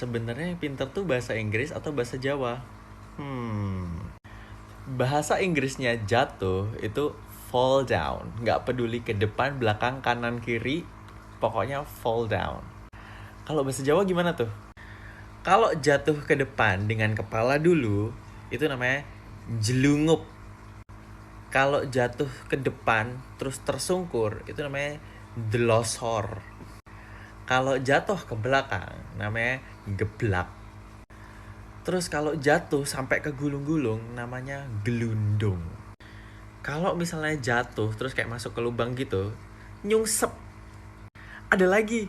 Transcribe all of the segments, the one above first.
Sebenarnya yang pinter tuh bahasa Inggris atau bahasa Jawa? Bahasa Inggrisnya jatuh itu fall down. Nggak peduli ke depan, belakang, kanan, kiri. Pokoknya fall down. Kalau bahasa Jawa gimana tuh? Kalau jatuh ke depan dengan kepala dulu, itu namanya jelungup. Kalau jatuh ke depan terus tersungkur, itu namanya delosor. Kalau jatuh ke belakang, namanya geblak. Terus kalau jatuh sampai ke gulung-gulung, namanya gelundung. Kalau misalnya jatuh terus kayak masuk ke lubang gitu, nyungsep. Ada lagi,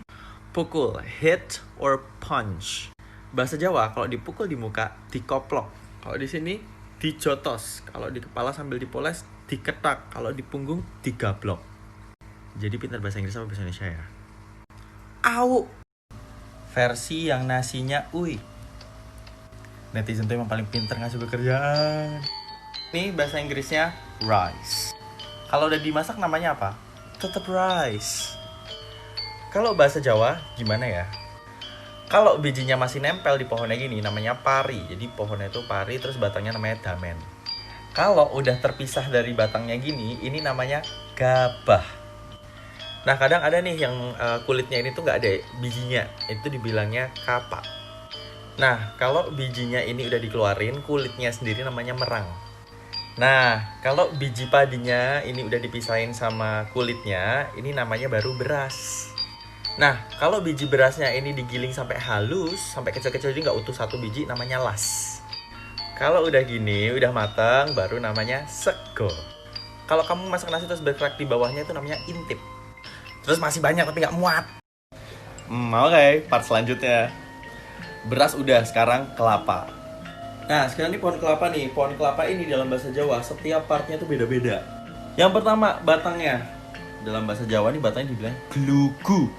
pukul, hit or punch. Bahasa Jawa kalau dipukul di muka dikoplok. Kalau di sini dijotos. Kalau di kepala sambil dipoles diketak. Kalau di punggung digablok. Jadi pintar bahasa Inggris sama bahasa Indonesia ya. Au. Versi yang nasinya ui. Netizen tuh emang paling pintar ngasih pekerjaan. Ini bahasa Inggrisnya rice. Kalau udah dimasak namanya apa? Tetap rice. Kalau bahasa Jawa gimana ya? Kalau bijinya masih nempel di pohonnya gini namanya pari. Jadi pohonnya itu pari terus batangnya namanya damen. Kalau udah terpisah dari batangnya gini, ini namanya gabah. Nah kadang ada nih yang kulitnya ini tuh nggak ada bijinya. Itu dibilangnya kapak. Nah kalau bijinya ini udah dikeluarin, kulitnya sendiri namanya merang. Nah kalau biji padinya ini udah dipisahin sama kulitnya, ini namanya baru beras. Nah, kalau biji berasnya ini digiling sampai halus, sampai kecil-kecil jadi nggak utuh satu biji, namanya las. Kalau udah gini, udah matang, baru namanya sego. Kalau kamu masak nasi terus berkerak di bawahnya itu namanya intip. Terus masih banyak tapi nggak muat. Oke, part selanjutnya. Beras udah, sekarang kelapa. Nah, sekarang ini pohon kelapa nih. Pohon kelapa ini dalam bahasa Jawa, setiap partnya tuh beda-beda. Yang pertama, batangnya. Dalam bahasa Jawa nih batangnya dibilang glugu.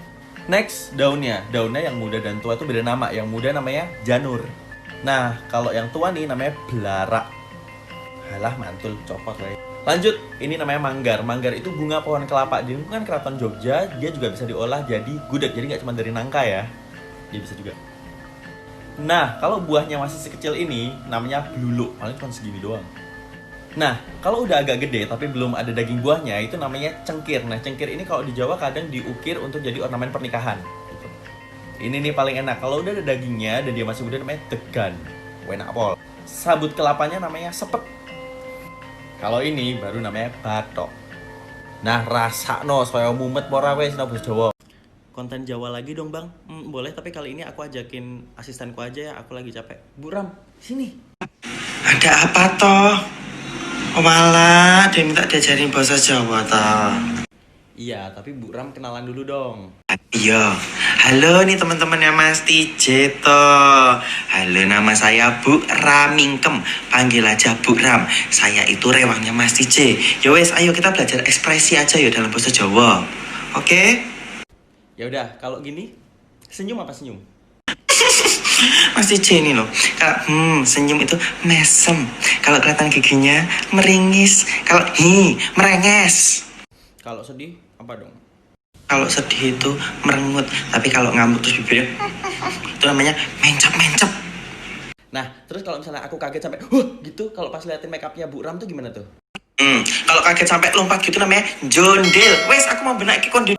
Next, daunnya. Daunnya yang muda dan tua itu beda nama. Yang muda namanya janur. Nah, kalau yang tua nih namanya belara. Halah, mantul, copot lah. Lanjut, ini namanya manggar. Manggar itu bunga pohon kelapa. Di lingkungan keraton Jogja, dia juga bisa diolah jadi gudeg. Jadi nggak cuma dari nangka ya. Dia bisa juga. Nah, kalau buahnya masih sekecil ini, namanya bluluk. Paling cuma segini doang. Nah, kalau udah agak gede tapi belum ada daging buahnya, itu namanya cengkir. Nah, cengkir ini kalau di Jawa kadang diukir untuk jadi ornamen pernikahan. Gitu. Ini nih paling enak. Kalau udah ada dagingnya dan dia masih muda namanya degan. Enak pol. Sabut kelapanya namanya sepet. Kalau ini baru namanya batok. Nah, rasa no soyo mumet pora wes no bahasa Jawa. Konten Jawa lagi dong, Bang. Boleh, tapi kali ini aku ajakin asistenku aja ya. Aku lagi capek. Bu Ram, sini. Ada apa toh? Oh malah, dia minta diajarin bahasa Jawa toh. Iya, tapi Bu Ram kenalan dulu dong. Iya, halo nih teman-temannya Mas TJ toh. Halo, nama saya Bu Ramingkem. Panggil aja Bu Ram. Saya itu rewangnya Mas TJ. Yowes, ayo kita belajar ekspresi aja ya dalam bahasa Jawa. Oke? Ya udah, kalau gini senyum apa senyum? Mas TJ ini loh, kalau senyum itu mesem. Kalau kelihatan giginya meringis. Kalau merenges. Kalau sedih apa dong? Kalau sedih itu merengut. Tapi kalau ngamuk terus bibirnya itu namanya mencap-mencap. Nah, terus kalau misalnya aku kaget sampai gitu, kalau pas liatin make upnya Bu Ram tuh gimana tuh? Kalau kaget sampai lompat gitu namanya jondel. Wes, aku mau benahi kondisi.